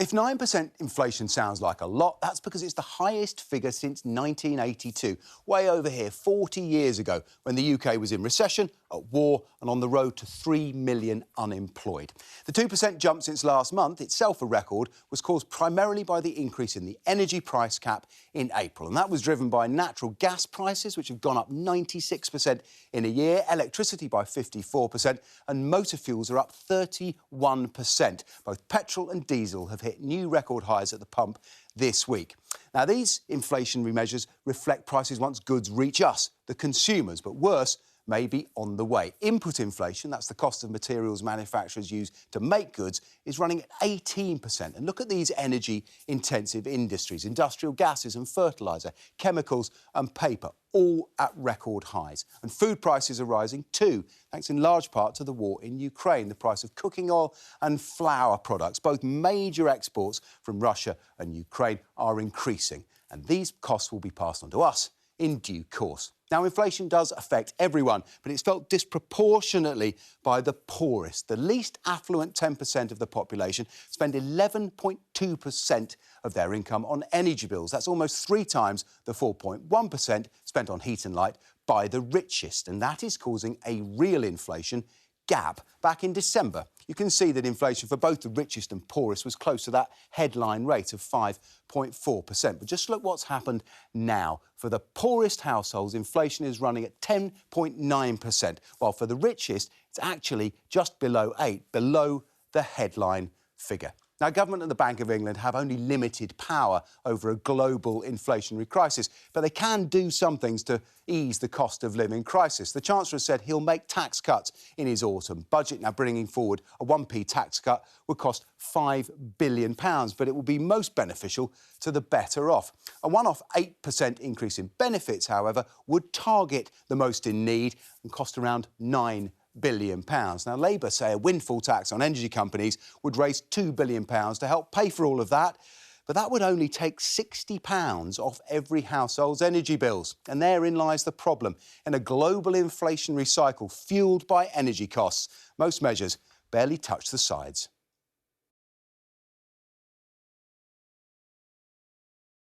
If 9% inflation sounds like a lot, that's because it's the highest figure since 1982, way over here 40 years ago, when the UK was in recession, at war and on the road to 3 million unemployed. The 2% jump since last month, itself a record, was caused primarily by the increase in the energy price cap in April. And that was driven by natural gas prices, which have gone up 96% in a year, electricity by 54%, and motor fuels are up 31%. Both petrol and diesel have hit new record highs at the pump this week. Now, these inflationary measures reflect prices once goods reach us, the consumers, but worse may be on the way. Input inflation, that's the cost of materials manufacturers use to make goods, is running at 18%. And look at these energy-intensive industries, industrial gases and fertiliser, chemicals and paper, all at record highs. And food prices are rising too, thanks in large part to the war in Ukraine. The price of cooking oil and flour products, both major exports from Russia and Ukraine, are increasing. And these costs will be passed on to us in due course. Now, inflation does affect everyone, but it's felt disproportionately by the poorest. The least affluent 10% of the population spend 11.2% of their income on energy bills. That's almost 3 times the 4.1% spent on heat and light by the richest, and that is causing a real inflation gap. Back in December, you can see that inflation for both the richest and poorest was close to that headline rate of 5.4%. But just look what's happened now. For the poorest households, inflation is running at 10.9%, while for the richest, it's actually just below 8%, below the headline figure. Now, government and the Bank of England have only limited power over a global inflationary crisis, but they can do some things to ease the cost of living crisis. The Chancellor said he'll make tax cuts in his autumn budget. Now, bringing forward a 1p tax cut would cost £5 billion, but it will be most beneficial to the better off. A one-off 8% increase in benefits, however, would target the most in need and cost around £9 billion. Now, Labour say a windfall tax on energy companies would raise £2 billion to help pay for all of that, but that would only take £60 off every household's energy bills. And therein lies the problem. In a global inflationary cycle fuelled by energy costs, most measures barely touch the sides.